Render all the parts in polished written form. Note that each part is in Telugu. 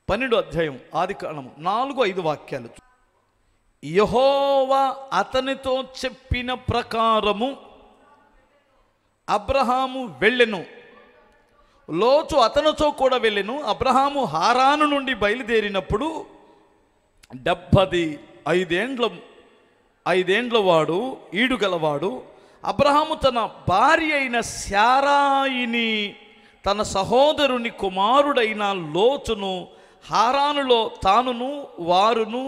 12వ అధ్యాయం ఆదికాండము 4-5 వాక్యాలు. యెహోవా అతనితో చెప్పిన ప్రకారము అబ్రహాము వెళ్ళెను, లోతు అతనితో కూడా వెళ్ళెను. అబ్రహాము హారాను నుండి బయలుదేరినప్పుడు 75 వాడు, ఈడుగలవాడు. అబ్రహాము తన భార్య అయిన శారాయిని, తన సహోదరుని కుమారుడైన లోతును హారానులో తానును వారును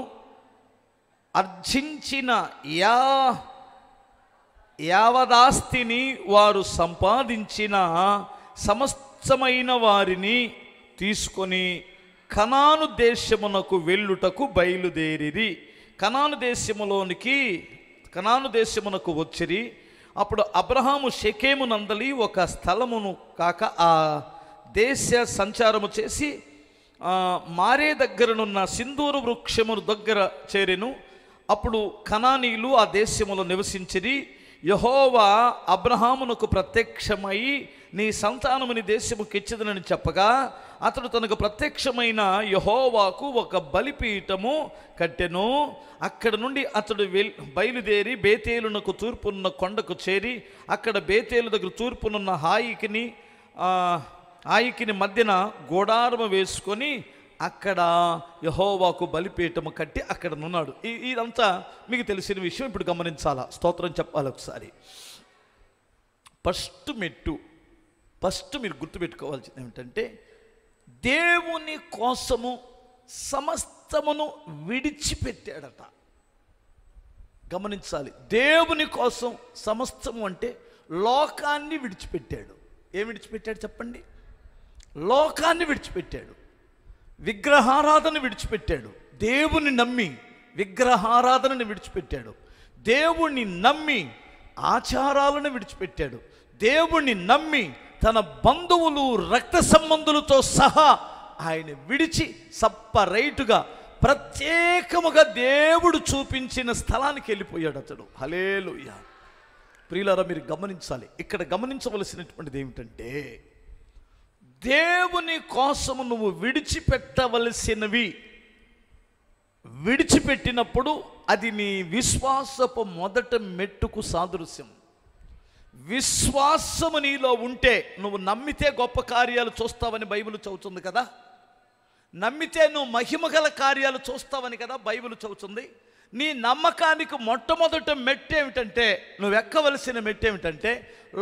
అర్జించిన యావదాస్తిని, వారు సంపాదించిన సమస్తమైన వారిని తీసుకొని కనాను దేశమునకు వెళ్ళుటకు బయలుదేరిరి. కనాను దేశమునకు వచ్చిరి. అప్పుడు అబ్రహాము షెకెము నందలి ఒక స్థలమును కాక ఆ దేశ సంచారము చేసి మారే దగ్గరనున్న సింధూరు వృక్షము దగ్గర చేరెను. అప్పుడు కనానీయులు ఆ దేశములో నివసించిరి. యెహోవా అబ్రహామునకు ప్రత్యక్షమై నీ సంతానముని దేశముకి ఇచ్చదనని చెప్పగా, అతడు తనకు ప్రత్యక్షమైన యెహోవాకు ఒక బలిపీఠము కట్టెను. అక్కడ నుండి అతడు బయలుదేరి బేతేలునకు తూర్పున్న కొండకు చేరి, అక్కడ బేతేలు దగ్గర తూర్పునున్న హాయికిని మధ్యన గోడారము వేసుకొని అక్కడ యెహోవాకు బలిపీఠము కట్టి అక్కడ ఉన్నాడు. ఇదంతా మీకు తెలిసిన విషయం. ఇప్పుడు గమనించాలా, స్తోత్రం చెప్పాలి ఒకసారి. ఫస్ట్ మీరు గుర్తుపెట్టుకోవాల్సింది ఏమిటంటే, దేవుని కోసము సమస్తమును విడిచిపెట్టాడట. గమనించాలి, దేవుని కోసం సమస్తము అంటే లోకాన్ని విడిచిపెట్టాడు. ఏం విడిచిపెట్టాడు చెప్పండి? లోకాన్ని విడిచిపెట్టాడు, విగ్రహారాధన విడిచిపెట్టాడు. దేవుని నమ్మి విగ్రహారాధనని విడిచిపెట్టాడు. దేవుణ్ణి నమ్మి ఆచారాలను విడిచిపెట్టాడు. దేవుణ్ణి నమ్మి తన బంధువులు రక్త సంబంధులతో సహా ఆయన విడిచి సపరేటుగా ప్రత్యేకముగా దేవుడు చూపించిన స్థలానికి వెళ్ళిపోయాడు అతడు. హల్లెలూయా. ప్రియులారా, మీరు గమనించాలి. ఇక్కడ గమనించవలసినటువంటిది ఏమిటంటే, దేవుని కోసము నువ్వు విడిచిపెట్టవలసినవి విడిచిపెట్టినప్పుడు అది నీ విశ్వాసపు మొదటి మెట్టుకు సాదృశ్యం. విశ్వాసము నీలో ఉంటే నువ్వు నమ్మితే గొప్ప కార్యాలు చూస్తావని బైబిల్ చెబుతుంది కదా. నమ్మితే నువ్వు మహిమగల కార్యాలు చూస్తావని కదా బైబిల్ చెబుతుంది. నీ నమ్మకానికి మొట్టమొదటి మెట్టు ఏమిటంటే, నువ్వు ఎక్కవలసిన మెట్టు ఏమిటంటే,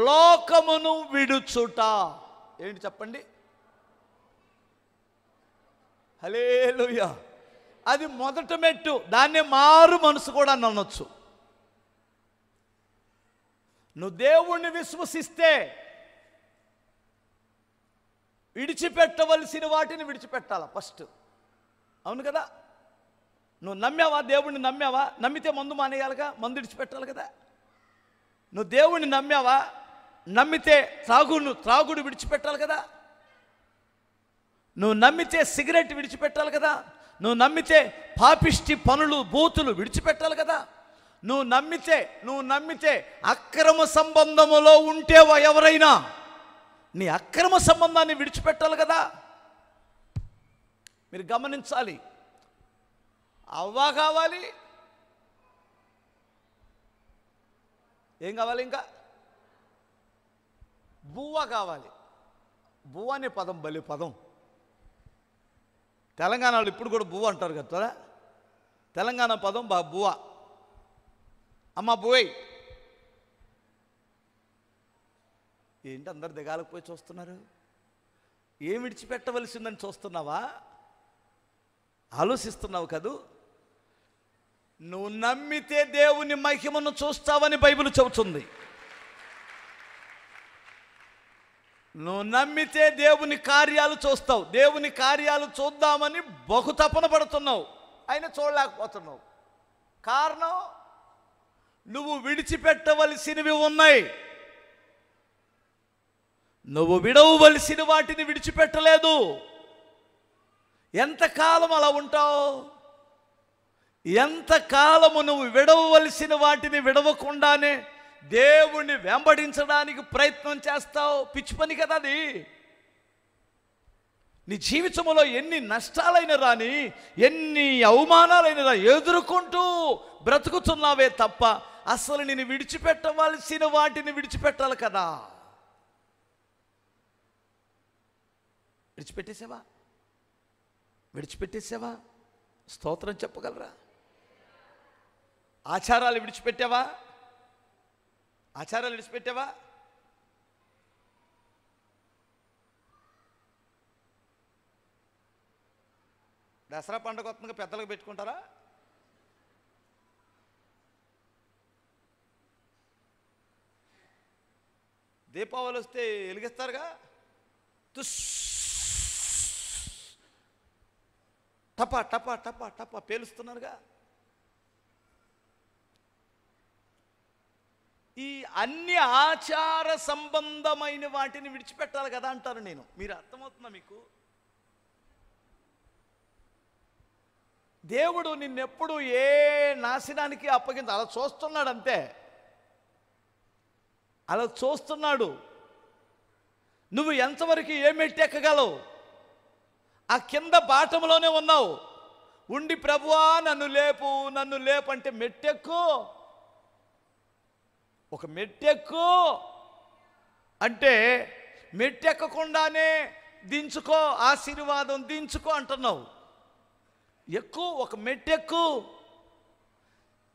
లోకమును విడుచుట. ఏంటి చెప్పండి? హల్లెలూయా. అది మొదటి మెట్టు. దాన్నే మారు మనసు కూడా అనొచ్చు. నువ్వు దేవుణ్ణి విశ్వసిస్తే విడిచిపెట్టవలసిన వాటిని విడిచిపెట్టాలా ఫస్ట్. అవును కదా? నువ్వు నమ్మావా? దేవుణ్ణి నమ్మావా? నమ్మితే మందు మానేయాలిగా, మందు విడిచిపెట్టాలి కదా. నువ్వు దేవుణ్ణి నమ్మావా? నమ్మితే త్రాగుడు విడిచిపెట్టాలి కదా. నువ్వు నమ్మితే సిగరెట్ విడిచిపెట్టాలి కదా. నువ్వు నమ్మితే పాపిష్టి పనులు బూతులు విడిచిపెట్టాలి కదా. నువ్వు నమ్మితే అక్రమ సంబంధములో ఉంటే ఎవరైనా నీ అక్రమ సంబంధాన్ని విడిచిపెట్టాలి కదా. మీరు గమనించాలి. అవ్వ కావాలి, ఏం కావాలి? ఇంకా బువ్వ కావాలి. బువ్వ అనే పదం బలి పదం. తెలంగాణలో ఇప్పుడు కూడా బువ్వ అంటారు కదా. తెలంగాణ పదం బువ్వ. అమ్మ బువ్వై. ఏంటి అందరు దిగాలకు పోయి చూస్తున్నారు? ఏం విడిచిపెట్టవలసిందని చూస్తున్నావా? ఆలోచిస్తున్నావు కదూ. నువ్వు నమ్మితే దేవుని మహిమను చూస్తావని బైబిల్ చెబుతుంది. నువ్వు నమ్మితే దేవుని కార్యాలు చూస్తావు. దేవుని కార్యాలు చూద్దామని బహు తపన పడుతున్నావు, అయినా చూడలేకపోతున్నావు. కారణం, నువ్వు విడిచిపెట్టవలసినవి ఉన్నాయి. నువ్వు విడవవలసిన వాటిని విడిచిపెట్టలేదు. ఎంతకాలం అలా ఉంటావు? ఎంతకాలము నువ్వు విడవవలసిన వాటిని విడవకుండానే దేవుణ్ణి వెంబడించడానికి ప్రయత్నం చేస్తావు? పిచ్చి పని కదా అది. నీ జీవితంలో ఎన్ని నష్టాలైనా రాని, ఎన్ని అవమానాలైనా రా, ఎదుర్కొంటూ బ్రతుకుతున్నావే తప్ప అసలు నేను విడిచిపెట్టవలసిన వాటిని విడిచిపెట్టాలి కదా. విడిచిపెట్టేసావా? స్తోత్రం చెప్పగలరా? ఆచారాలు విడిచిపెట్టావా? దసరా పండుగ వస్తుందిగా పెద్దలకు పెట్టుకుంటారా? దీపావళి వస్తే వెలిగిస్తారుగా, టపా టపా టపా టపా పేలుస్తున్నారుగా. ఈ అన్ని ఆచార సంబంధమైన వాటిని విడిచిపెట్టాలి కదా అంటారు నేను. మీరు అర్థమవుతుందా మీకు? దేవుడు నిన్నెప్పుడు ఏ నాశనానికి అలా చూస్తున్నాడు అంతే. అలా చూస్తున్నాడు. నువ్వు ఎంతవరకు ఏ మెట్టెక్కగలవు? ఆ కింద బాటంలోనే ఉన్నావు. ఉండి ప్రభువా నన్ను లేపు అంటే మెట్టెక్కు. ఒక మెట్టెక్కు అంటే మెట్టెక్కకుండానే దించుకో, ఆశీర్వాదం దించుకో అంటున్నావు. ఎక్కువ ఒక మెట్టెక్కు.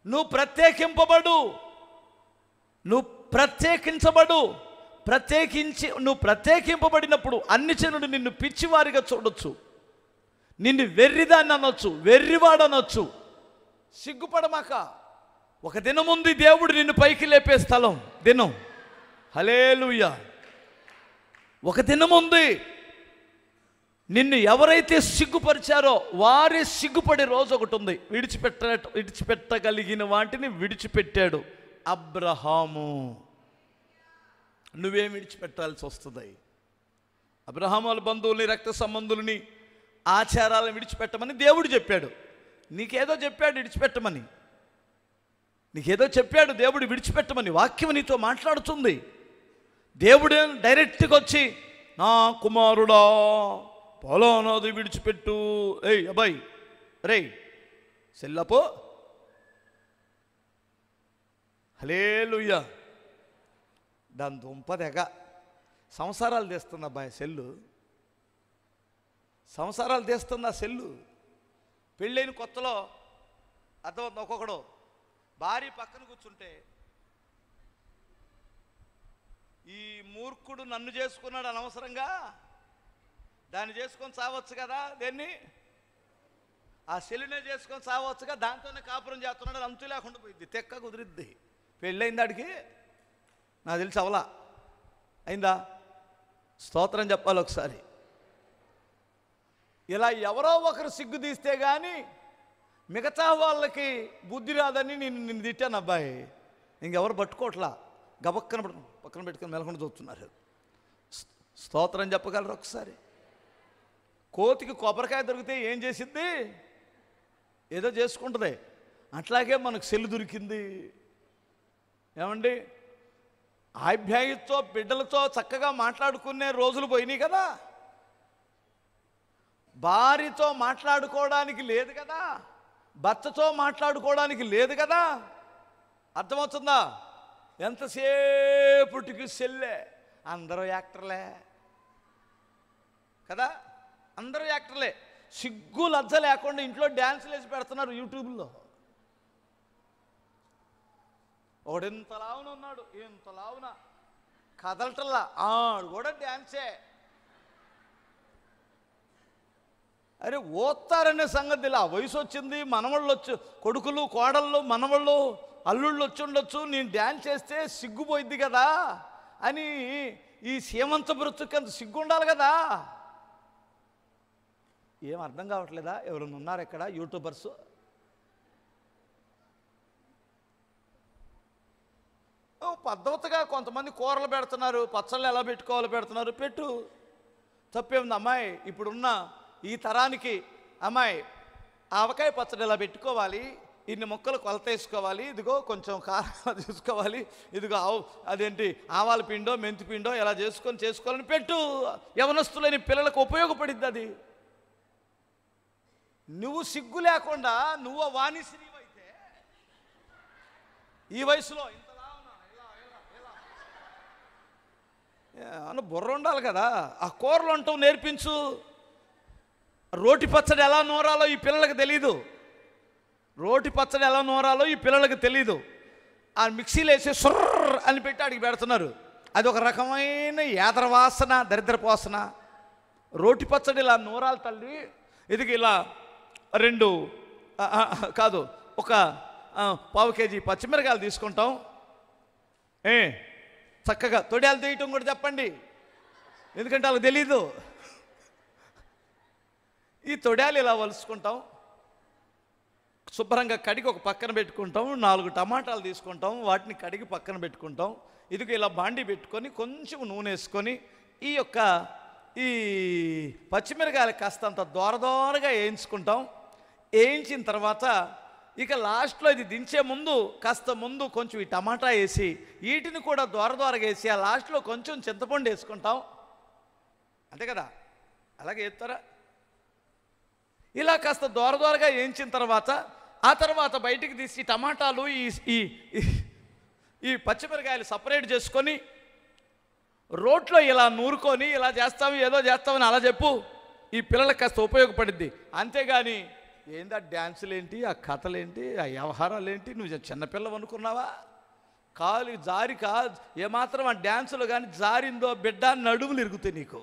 నువ్వు ప్రత్యేకింపబడు, నువ్వు ప్రత్యేకించబడు. నువ్వు ప్రత్యేకింపబడినప్పుడు అన్ని జనులు నిన్ను పిచ్చివారిగా చూడొచ్చు, నిన్ను వెర్రిదాన్ని అనొచ్చు, వెర్రివాడనొచ్చు. సిగ్గుపడమాక. ఒక దినం ఉంది దేవుడు నిన్ను పైకి లేపే స్థలం, దినం. హల్లెలూయా. ఒక దినం ఉంది. నిన్ను ఎవరైతే సిగ్గుపరిచారో వారే సిగ్గుపడే రోజు ఒకటి ఉంది. విడిచిపెట్టగలిగిన వాటిని విడిచిపెట్టాడు అబ్రహాము. నువ్వేం విడిచిపెట్టాల్సి వస్తుంది? అబ్రహాము వాళ్ళ బంధువుల్ని, రక్త సంబంధుల్ని, ఆచారాలను విడిచిపెట్టమని దేవుడు చెప్పాడు. నీకేదో చెప్పాడు విడిచిపెట్టమని. నీకేదో చెప్పాడు దేవుడు విడిచిపెట్టమని. వాక్యం నీతో మాట్లాడుతుంది. దేవుడు డైరెక్ట్గా వచ్చి నా కుమారుడా పొలానాది విడిచిపెట్టు, ఏయ్ అబ్బాయి రే సెల్లపో. హల్లెలూయా. దాని దుంపదెగ సంసారాలు తీస్తుంది అబ్బాయి సెల్లు. సంసారాలు తీస్తుంది ఆ సెల్లు. పెళ్ళైన కొత్తలో అర్థమవుతుంది. ఒక్కొక్కడు భార్య పక్కన కూర్చుంటే ఈ మూర్ఖుడు నన్ను చేసుకున్నాడు అనవసరంగా, దాన్ని చేసుకొని చావచ్చు కదా, దేన్ని ఆ సెల్లునే చేసుకొని చావచ్చుగా, దాంతోనే కాపురం చేస్తున్నాడు. అంతు లేకుండా పోయింది, తెక్క కుదిరిద్ది. పెళ్ళైంది ఆడికి, నాకు తెలిసి అవలా అయిందా? స్తోత్రం చెప్పాలి ఒకసారి. ఇలా ఎవరో ఒకరు సిగ్గు తీస్తే కానీ మిగతా వాళ్ళకి బుద్ధి రాదని నిన్ను తిట్టాను అబ్బాయి. ఇంకెవరు పట్టుకోవట్లా, గబక్కన పక్కన పెట్టుకొని మెలకుండా చూస్తున్నారు. స్తోత్రం చెప్పగలరు ఒకసారి? కోతికి కొబ్బరికాయ దొరికితే ఏం చేసింది? ఏదో చేసుకుంటుంది. అట్లాగే మనకు సెల్లు దొరికింది. ఏమండి, ఆప్యాయతతో బిడ్డలతో చక్కగా మాట్లాడుకునే రోజులు పోయినాయి కదా. భార్యతో మాట్లాడుకోవడానికి లేదు కదా, భర్తతో మాట్లాడుకోవడానికి లేదు కదా. అర్థమవుతుందా? ఎంతసేపటికి సెల్లే. అందరూ యాక్టర్లే కదా, అందరూ యాక్టర్లే. సిగ్గు లజ్జ లేకుండా ఇంట్లో డ్యాన్సులు వేసి పెడుతున్నారు యూట్యూబ్లో. ఒకడు ఇంత లావున ఉన్నాడు, ఇంత లావున కదలటల్లా, ఆడు కూడా డ్యాన్సే. అరే ఓత్తారనే సంగతి ఇలా వయసు వచ్చింది, మనవాళ్ళు వచ్చి, కొడుకులు కోడళ్ళు మనవాళ్ళు అల్లుళ్ళు వచ్చి ఉండొచ్చు, నేను డ్యాన్స్ చేస్తే సిగ్గుపోయిద్ది కదా అని ఈ సీమంత బ్రతుకంత సిగ్గు ఉండాలి కదా. ఏం అర్థం కావట్లేదా? ఎవరైనా ఉన్నారు ఇక్కడ యూట్యూబర్స్? పద్ధతిగా కొంతమంది కూరలు పెడుతున్నారు, పచ్చళ్ళు ఎలా పెట్టుకోవాలో పెడుతున్నారు. పెట్టు, తప్పేముంది అమ్మాయి? ఇప్పుడున్న ఈ తరానికి అమ్మాయి ఆవకాయ పచ్చడి ఎలా పెట్టుకోవాలి, ఇన్ని మొక్కలు కొలత వేసుకోవాలి, ఇదిగో కొంచెం కారం తీసుకోవాలి, ఇదిగో అదేంటి ఆవాల పిండో మెంతి పిండో ఎలా చేసుకోవాలని పెట్టు. యవనస్తులైన పిల్లలకు ఉపయోగపడిద్ది అది. నువ్వు సిగ్గు లేకుండా నువ్వు వాణిశ్రీవైతే ఈ వయసులో అన్న బుర్ర ఉండాలి కదా. ఆ కూరలు అంటూ నేర్పించు. రోటి పచ్చడి ఎలా నూరాలో ఈ పిల్లలకు తెలీదు. రోటి పచ్చడి ఎలా నూరాలో ఈ పిల్లలకు తెలీదు. ఆ మిక్సీలో వేసి సుర్ర అని పెట్టి అడిగి పెడుతున్నారు. అది ఒక రకమైన ఏదర వాసన, దరిద్రపు వాసన. రోటి పచ్చడి ఇలా నూరాలు తల్లి. ఇది ఇలా 2 కాదు, ఒక 1/4 కేజీ పచ్చిమిరకాయలు తీసుకుంటాం. చక్కగా తొడియాలు తీయటం కూడా చెప్పండి, ఎందుకంటే వాళ్ళకి తెలీదు. ఈ తొడియాలు ఇలా వలుసుకుంటాం, శుభ్రంగా కడిగి ఒక పక్కన పెట్టుకుంటాం. 4 టమాటాలు తీసుకుంటాం, వాటిని కడిగి పక్కన పెట్టుకుంటాం. ఇదిగో ఇలా బాండి పెట్టుకొని కొంచెం నూనె వేసుకొని ఈ పచ్చిమిరకాయలు కాస్తంత దోరదోరగా వేయించుకుంటాం. వేయించిన తర్వాత ఇక లాస్ట్లో ఇది దించే ముందు కాస్త ముందు కొంచెం ఈ టమాటా వేసి వీటిని కూడా దోరదోరగా వేసి ఆ లాస్ట్లో కొంచెం చింతపండు వేసుకుంటాం. అంతే కదా, అలాగే వేస్తారా? ఇలా కాస్త దోరదోరగా వేయించిన తర్వాత ఆ తర్వాత బయటికి తీసి టమాటాలు ఈ పచ్చిమిరకాయలు సపరేట్ చేసుకొని రోట్లో ఇలా నూరుకొని ఇలా చేస్తాము ఏదో చేస్తామని అలా చెప్పు. ఈ పిల్లలకు కాస్త ఉపయోగపడిద్ది. అంతేగాని ఏంది ఆ డ్యాన్సులేంటి, ఆ కథలేంటి, ఆ వ్యవహారాలు ఏంటి? నువ్వు చిన్నపిల్లవు అనుకున్నావా? కాలు ఏమాత్రం ఆ డ్యాన్సులు కానీ జారిందో బిడ్డ నడుములు ఇరుగుతాయి, నీకు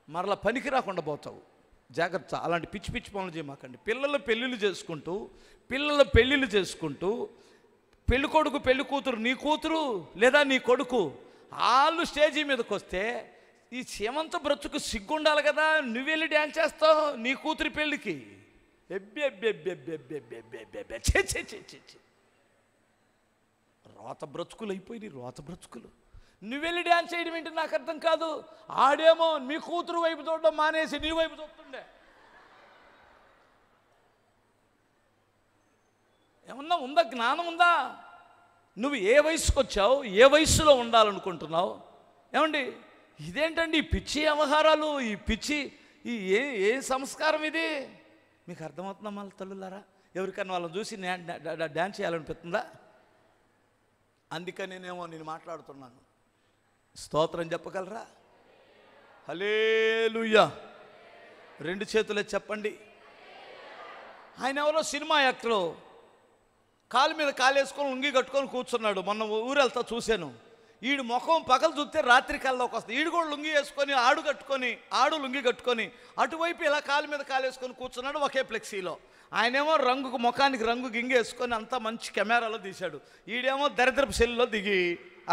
మరలా పనికి రాకుండా పోతావు. జాగ్రత్త, అలాంటి పిచ్చి పిచ్చి పనులు చేయమాకండి. పిల్లలు పెళ్ళిళ్ళు చేసుకుంటూ పెళ్ళి కొడుకు పెళ్ళి కూతురు, నీ కూతురు లేదా నీ కొడుకు వాళ్ళు స్టేజీ మీదకి వస్తే ఈ సీమంత బ్రతుకు సిగ్గుండాలి కదా. నువ్వెళ్ళి డ్యాన్స్ చేస్తావు నీ కూతురి పెళ్ళికి. రోత బ్రతుకులు అయిపోయి రోత బ్రతుకులు. నువ్వెళ్ళి డ్యాన్స్ చేయడం ఏంటి నాకు అర్థం కాదు. ఆడేమో మీ కూతురు వైపు చూడడం మానేసి నీ వైపు చూస్తుండే. ఏమన్నా ఉందా? జ్ఞానం ఉందా? నువ్వు ఏ వయసుకు వచ్చావు, ఏ వయసులో ఉండాలనుకుంటున్నావు? ఏమండి ఇదేంటండి ఈ పిచ్చి వ్యవహారాలు, ఈ పిచ్చి ఏ సంస్కారం ఇది? మీకు అర్థమవుతుందా మళ్ళీ తల్లులారా? ఎవరికైనా వాళ్ళని చూసి డ్యాన్స్ చేయాలనిపిస్తుందా? అందుకని నేను మాట్లాడుతున్నాను. స్తోత్రం చెప్పగలరా? హల్లెలూయా. 2 చేతులే చెప్పండి. ఆయన ఎవరో సినిమా యాక్టరు, కాలు మీద కాలేసుకొని లుంగి కట్టుకొని కూర్చున్నాడు. మొన్న ఊరెళ్తా చూశాను. ఈడు ముఖం పగలు చూస్తే రాత్రి కల్లోకి వస్తుంది. ఈడు కూడా లుంగి వేసుకొని ఆడు లుంగి కట్టుకొని అటువైపు ఇలా కాలు మీద కాలేసుకొని కూర్చున్నాడు ఒకే ఫ్లెక్సీలో. ఆయనేమో ముఖానికి రంగు గింగేసుకొని అంతా మంచి కెమెరాలో తీశాడు. ఈడేమో దరిద్రపు సెల్లో దిగి,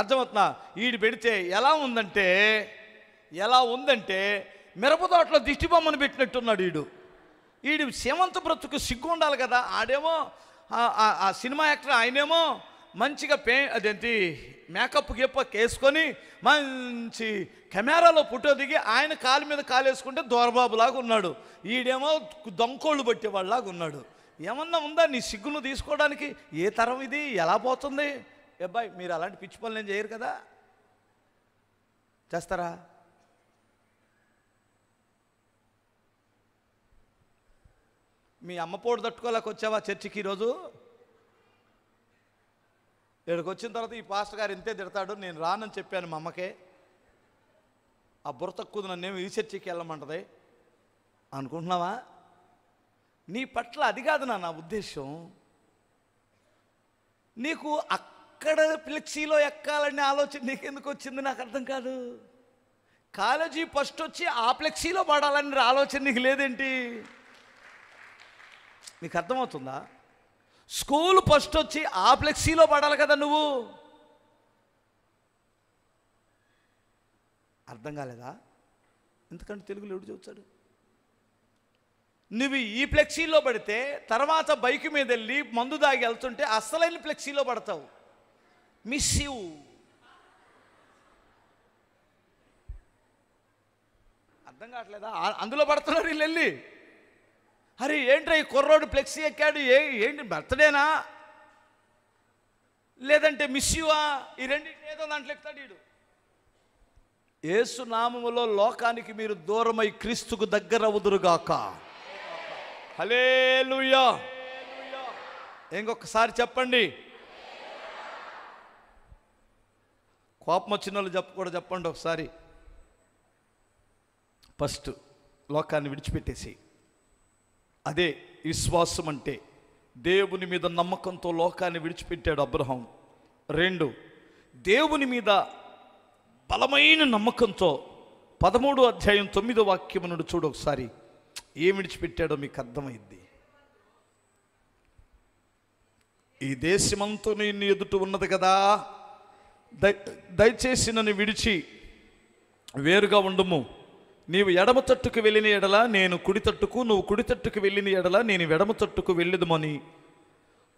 అర్థమవుతున్నా, ఈడు పెడితే ఎలా ఉందంటే మిరపతోటలో దిష్టి బొమ్మను పెట్టినట్టున్నాడు. ఈడు సీమంత బ్రతుకు సిగ్గు ఉండాలి కదా. ఆడేమో ఆ సినిమా యాక్టర్, ఆయనేమో మంచిగా అదేంటి మేకప్ వేసుకొని మంచి కెమెరాలో ఫోటో దిగి ఆయన కాలు మీద కాలేసుకుంటే దోరబాబులాగా ఉన్నాడు. ఈడేమో దొంకోళ్ళు పట్టేవాళ్ళలాగా ఉన్నాడు. ఏమన్నా ఉందా నీ సిగ్గును తీసుకోవడానికి? ఏ తరం ఇది? ఎలా పోతుంది? అబ్బాయి మీరు అలాంటి పిచ్చి పనులు ఏం చేయరు కదా, చేస్తారా? మీ అమ్మ పోటు తట్టుకోలేక వచ్చావా చర్చికి ఈరోజు? ఇక్కడికి వచ్చిన తర్వాత ఈ పాస్టర్ గారు ఇంతే తిడతాడు, నేను రానని చెప్పాను మా అమ్మకే. ఆ బుర్ర తక్కువ నన్నేమి ఈ చర్చికి వెళ్ళమంటది అనుకుంటున్నావా? నీ పట్ల అది కాదు నా ఉద్దేశం. నీకు అక్కడ ఫ్లెక్సీలో ఎక్కాలనే ఆలోచన నీకెందుకు వచ్చింది నాకు అర్థం కాదు. కాలేజీ ఫస్ట్ వచ్చి ఆ ఫ్లెక్సీలో పడాలని ఆలోచన నీకు లేదేంటి? నీకు అర్థమవుతుందా? స్కూల్ ఫస్ట్ వచ్చి ఆ ఫ్లెక్సీలో పడాలి కదా నువ్వు. అర్థం కాలేదా? ఎందుకంటే తెలుగులో ఎవడు చెబుతాడు? నువ్వు ఈ ఫ్లెక్సీలో పడితే తర్వాత బైక్ మీద వెళ్ళి మందు దాగి వెళ్తుంటే అసలైన ఫ్లెక్సీలో పడతావు. Miss you. అర్థం కావట్లేదా? అందులో పడుతున్నారు వీళ్ళు వెళ్ళి. అరే ఏంట్రా ఈ కుర్రోడు ఫ్లెక్సీ ఎక్కాడు, ఏంటి బర్త్డేనా లేదంటే మిస్ యూవా, ఈ రెండింటి ఏదో దాంట్లో ఎక్కుతాడు వీడు. యేసు నామములో లోకానికి మీరు దూరమై క్రీస్తుకు దగ్గర అవుదురుగాక. హల్లెలూయా. ఇంకొకసారి చెప్పండి. కోపం వచ్చిన వాళ్ళు చెప్పండి ఒకసారి. ఫస్ట్ లోకాన్ని విడిచిపెట్టేసి, అదే విశ్వాసం అంటే. దేవుని మీద నమ్మకంతో లోకాన్ని విడిచిపెట్టాడు అబ్రహాం. 2, దేవుని మీద బలమైన నమ్మకంతో 13వ అధ్యాయం 9వ వాక్యం నుండి చూడు ఒకసారి. ఏం విడిచిపెట్టాడో మీకు అర్థమైంది. ఈ దేశమంతా నీ ఎదుట ఉన్నది కదా, దయచేసి నన్ను విడిచి వేరుగా ఉండుము. నీవు ఎడమ తట్టుకు వెళ్ళిన ఎడల నేను కుడి తట్టుకు, నువ్వు కుడి తట్టుకు వెళ్ళిన ఎడల నేను ఎడమ తట్టుకు వెళ్ళిదమని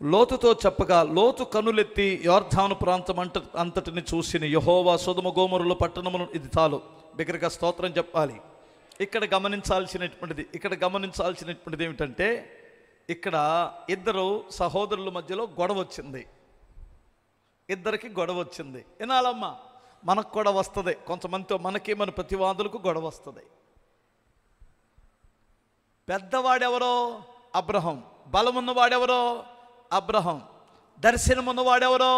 లోతుతో చెప్పగా, లోతు కనులెత్తి యోర్దాను ప్రాంతం అంతటిని చూసిన యెహోవా సొదొమ గొమొర్రా పట్టణమును, ఇది చాలు, బిగ్గరగా స్తోత్రం చెప్పాలి. ఇక్కడ గమనించాల్సినటువంటిది ఏమిటంటే, ఇక్కడ ఇద్దరు సహోదరుల మధ్యలో గొడవ వచ్చింది. ఇద్దరికి గొడవ వచ్చింది. వినాలమ్మా, మనకు కూడా వస్తుంది. కొంతమందితో మన ప్రతివాదులకు గొడవ వస్తుంది. పెద్దవాడెవరో అబ్రహాం, బలమున్నవాడెవరో అబ్రహాం, దర్శనం ఉన్నవాడెవరో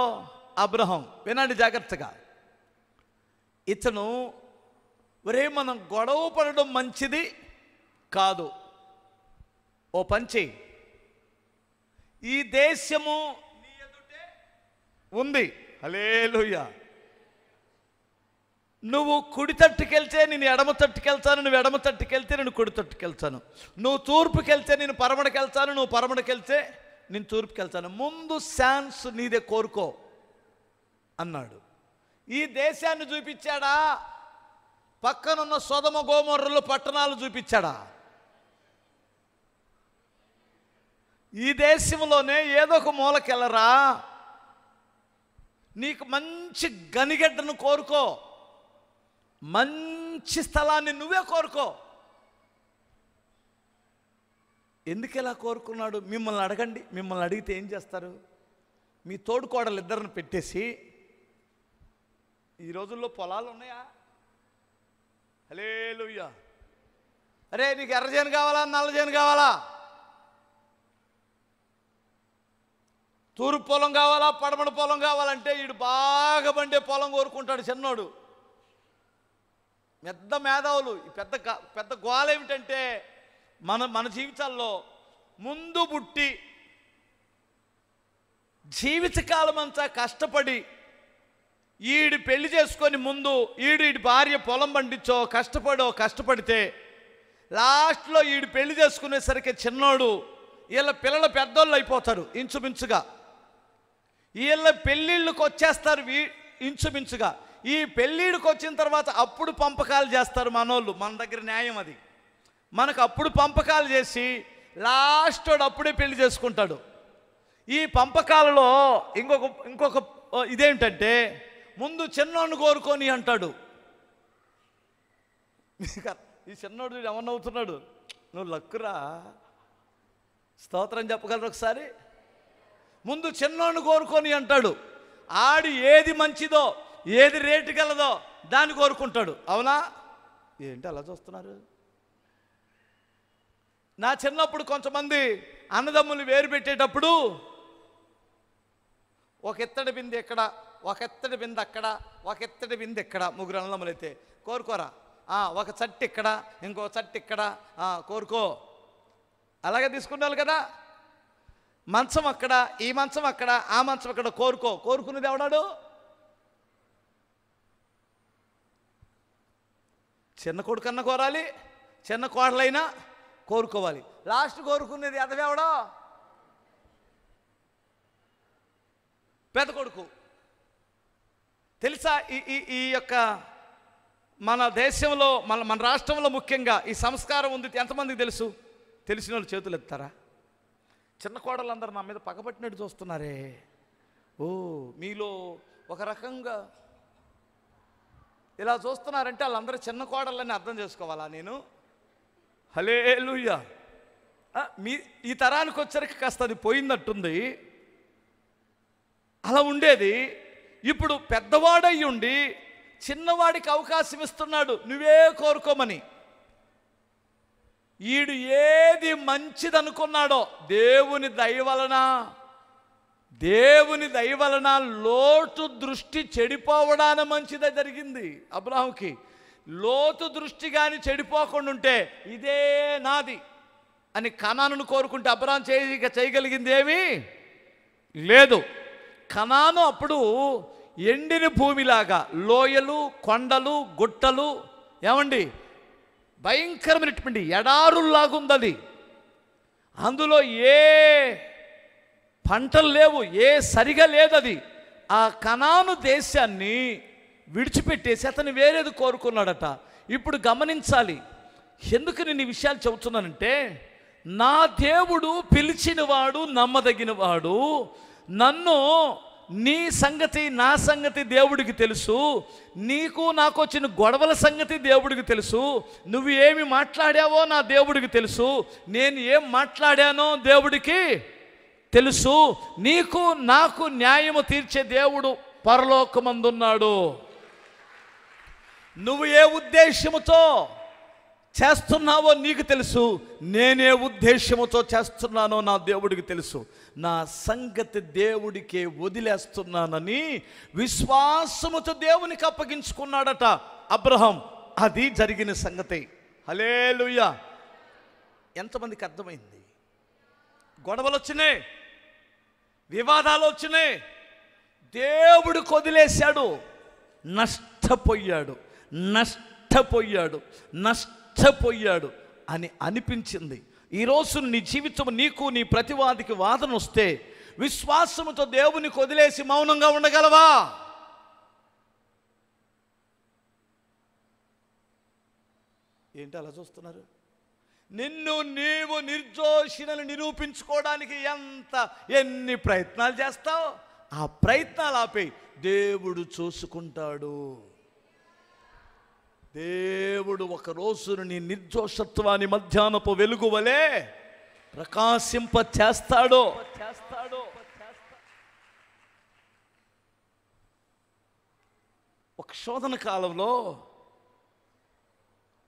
అబ్రహాం. వినండి జాగ్రత్తగా. ఇతను ఒరే మనం గొడవ పడడం మంచిది కాదు, ఓ పంచి, ఈ దేశము నీ ఎదుటే ఉంది. హల్లెలూయా. నువ్వు కుడి తట్టుకెళ్తే నేను ఎడమ తట్టుకెళ్తాను, నువ్వు ఎడమ తట్టుకెళ్తే నేను కుడి తట్టుకెళ్తాను, నువ్వు తూర్పుకెళ్తే నేను పరమడకెళ్తాను, నువ్వు పరమడకెళ్తే నేను తూర్పుకెళ్తాను. ముందు ఛాన్స్ నీదే, కోరుకో అన్నాడు. ఈ దేశాన్ని చూపించాడా, పక్కనున్న సొదొమ గొమొర్రాలు పట్టణాలు చూపించాడా? ఈ దేశంలోనే ఏదో ఒక మూలకెళ్ళరా, నీకు మంచి గనిగడ్డను కోరుకో, మంచి స్థలాన్ని నువ్వే కోరుకో. ఎందుకు ఇలా కోరుకున్నాడు? మిమ్మల్ని అడగండి. మిమ్మల్ని అడిగితే ఏం చేస్తారు? మీ తోడుకోడలు ఇద్దరిని పెట్టేసి, ఈ రోజుల్లో పొలాలు ఉన్నాయా? హల్లెలూయా. అరే నీకు ఎర్రజేను కావాలా, నల్లజేను కావాలా, తూర్పు పొలం కావాలా, పడమడ పొలం కావాలంటే వీడు బాగా పండే పొలం కోరుకుంటాడు చిన్నోడు. పెద్ద మేధావులు. ఈ పెద్ద గోల ఏమిటంటే, మన జీవితాల్లో ముందు పుట్టి జీవితకాలం అంతా కష్టపడి ఈడి పెళ్లి చేసుకొని ముందు ఈడి భార్య పొలం పండించో కష్టపడితే లాస్ట్లో ఈడు పెళ్లి చేసుకునేసరికి చిన్నోడు, వీళ్ళ పిల్లలు పెద్దోళ్ళు అయిపోతారు ఇంచుమించుగా. వీళ్ళ పెళ్ళిళ్ళకి వచ్చేస్తారు ఇంచుమించుగా. ఈ పెళ్ళిడికి వచ్చిన తర్వాత అప్పుడు పంపకాలు చేస్తారు మనోళ్ళు. మన దగ్గర న్యాయం అది. మనకు అప్పుడు పంపకాలు చేసి లాస్ట్ వాడు అప్పుడే పెళ్లి చేసుకుంటాడు. ఈ పంపకాలలో ఇంకొక ఇదేంటంటే, ముందు చిన్నోడిని కోరుకొని అంటాడు. ఈ చిన్నోడు ఏమన్నవుతున్నాడు? నువ్వు లక్కురా, స్తోత్రం చెప్పగలరు ఒకసారి. ముందు చిన్నోడిని కోరుకొని అంటాడు. ఆడి ఏది మంచిదో, ఏది రేటు గలదో దాన్ని కోరుకుంటాడు. అవునా? ఏంటి అలా చూస్తున్నారు? నా చిన్నప్పుడు కొంతమంది అన్నదమ్ములు వేరు పెట్టేటప్పుడు ఒక ఎత్తడి బిందె ఎక్కడ, ఒక ఎత్తడి బిందె అక్కడ, ఒక ఎత్తడి బిందె ఎక్కడ, ముగ్గురు అన్నదమ్ములు అయితే కోరుకోరా, ఒక చట్టు ఇక్కడ, ఇంకో చట్టు ఇక్కడ, కోరుకో. అలాగే తీసుకున్నారు కదా. మంచం అక్కడ, ఈ మంచం అక్కడ, ఆ మంచం అక్కడ, కోరుకునేది ఎవడాడు? చిన్న కొడుకన్నా కోరాలి, చిన్న కోడలైనా కోరుకోవాలి. లాస్ట్ కోరుకునేది అదవెవడో? పెద్ద కొడుకు. తెలుసా? ఈ యొక్క మన దేశంలో మన రాష్ట్రంలో ముఖ్యంగా ఈ సంస్కారం ఉంది. ఎంతమందికి తెలుసు? తెలిసిన వాళ్ళు చేతులు ఎత్తారా? చిన్న కోడలందరూ నా మీద పగబట్టినట్టు చూస్తున్నారే. మీలో ఒక రకంగా ఇలా చూస్తున్నారంటే వాళ్ళందరూ చిన్న కోడళ్ళని అర్థం చేసుకోవాలా నేను? హల్లెలూయా. మీ ఈ తరానికి వచ్చరికి కాస్త అది పోయిందట్టుంది. అలా ఉండేది. ఇప్పుడు పెద్దవాడయ్యి ఉండి చిన్నవాడికి అవకాశం ఇస్తున్నాడు, నువ్వే కోరుకోమని. ఈడు ఏది మంచిదనుకున్నాడో దేవుని దయ వలన లోతు దృష్టి చెడిపోవడాన మంచిదే జరిగింది. అబ్రాహాముకి లోతు దృష్టి కానీ చెడిపోకుండా ఉంటే ఇదే నాది అని కనానును కోరుకుంటే అబ్రాహాం చేయగలిగింది ఏమీ లేదు. కనాను అప్పుడు ఎండిన భూమిలాగా, లోయలు, కొండలు, గుట్టలు, ఏమండి భయంకరమైనటువంటి ఎడారుల్లాగుంది. అందులో ఏ పంటలు లేవు, ఏ సరిగా లేదది. ఆ కనాను దేశాన్ని విడిచిపెట్టేసి అతను వేరేది కోరుకున్నాడట. ఇప్పుడు గమనించాలి, ఎందుకు నేను ఈ విషయాలు చెబుతున్నానంటే, నా దేవుడు పిలిచినవాడు నమ్మదగినవాడు. నన్ను నీ సంగతి నా సంగతి దేవుడికి తెలుసు. నీకు నాకు వచ్చిన గొడవల సంగతి దేవుడికి తెలుసు. నువ్వు ఏమి మాట్లాడావో నా దేవుడికి తెలుసు. నేను ఏం మాట్లాడానో దేవుడికి తెలుసు. నీకు నాకు న్యాయము తీర్చే దేవుడు పరలోకమందున్నాడు. నువ్వు ఏ ఉద్దేశముతో చేస్తున్నావో నీకు తెలుసు. నేనే ఉద్దేశముతో చేస్తున్నానో నా దేవుడికి తెలుసు. నా సంగతి దేవుడికే వదిలేస్తున్నానని విశ్వాసముతో దేవునికి అప్పగించుకున్నాడట అబ్రహాం. అది జరిగిన సంగతి. హల్లెలూయా. ఎంతమందికి అర్థమైంది? గొడవలు వచ్చినాయి, వివాదాలు వచ్చినాయి, దేవుడికి వదిలేశాడు. నష్టపోయాడు అని అనిపించింది. ఈరోజు నీ జీవితం, నీకు నీ ప్రతివాదికి వాదన వస్తే విశ్వాసముతో దేవునికి వదిలేసి మౌనంగా ఉండగలవా? ఏంటి అలా చూస్తున్నారు? నిన్ను నీవు నిర్దోషిని నిరూపించుకోవడానికి ఎన్ని ప్రయత్నాలు చేస్తావు? ఆ ప్రయత్నాలు ఆపేయి. దేవుడు చూసుకుంటాడు. దేవుడు ఒక రోజును నీ నిర్దోషత్వాన్ని మధ్యాహ్నపు వెలుగు వలె ప్రకాశింప చేస్తాడు. ఒక శోధన కాలంలో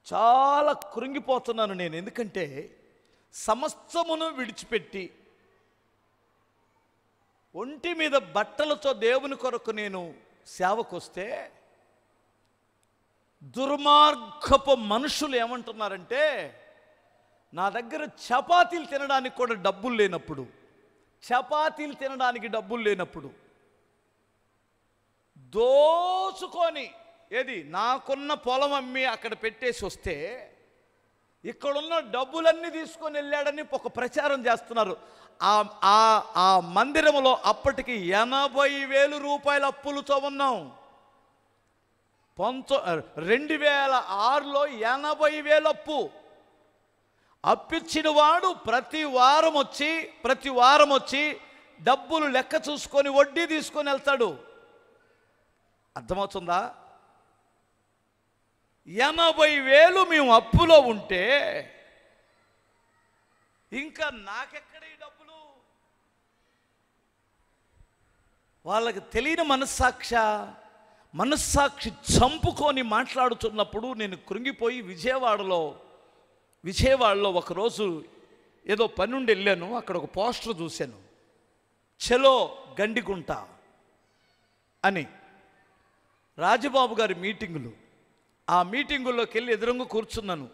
చాలా కృంగిపోతున్నాను నేను. ఎందుకంటే సమస్తమును విడిచిపెట్టి ఒంటి మీద బట్టలతో దేవుని కొరకు నేను సేవకొస్తే దుర్మార్గపు మనుషులు ఏమంటున్నారంటే, నా దగ్గర చపాతీలు తినడానికి కూడా డబ్బులు లేనప్పుడు దోచుకొని ఏది నాకున్న పొలం అమ్మి అక్కడ పెట్టేసి వస్తే ఇక్కడున్న డబ్బులన్నీ తీసుకొని వెళ్ళాడని ఒక ప్రచారం చేస్తున్నారు. ఆ మందిరంలో అప్పటికి 80,000 రూపాయల అప్పులతో ఉన్నాం. 2006లో 80,000 అప్పిచ్చిన వాడు ప్రతి వారం వచ్చి డబ్బులు లెక్క చూసుకొని వడ్డీ తీసుకొని వెళ్తాడు. అర్థమవుతుందా? 80,000 మేము అప్పులో ఉంటే ఇంకా నాకెక్కడ ఈ డబ్బులు? వాళ్ళకి తెలియని మనస్సాక్షి చంపుకొని మాట్లాడుతున్నప్పుడు నేను కృంగిపోయి విజయవాడలో ఒకరోజు ఏదో పని నుండి వెళ్ళాను. అక్కడ ఒక పోస్టర్ చూశాను, చలో గండిగుంట అని. రాజబాబు గారి మీటింగులు. ఆ మీటింగుల్లోకి వెళ్ళి ఎదురుగా కూర్చున్నాను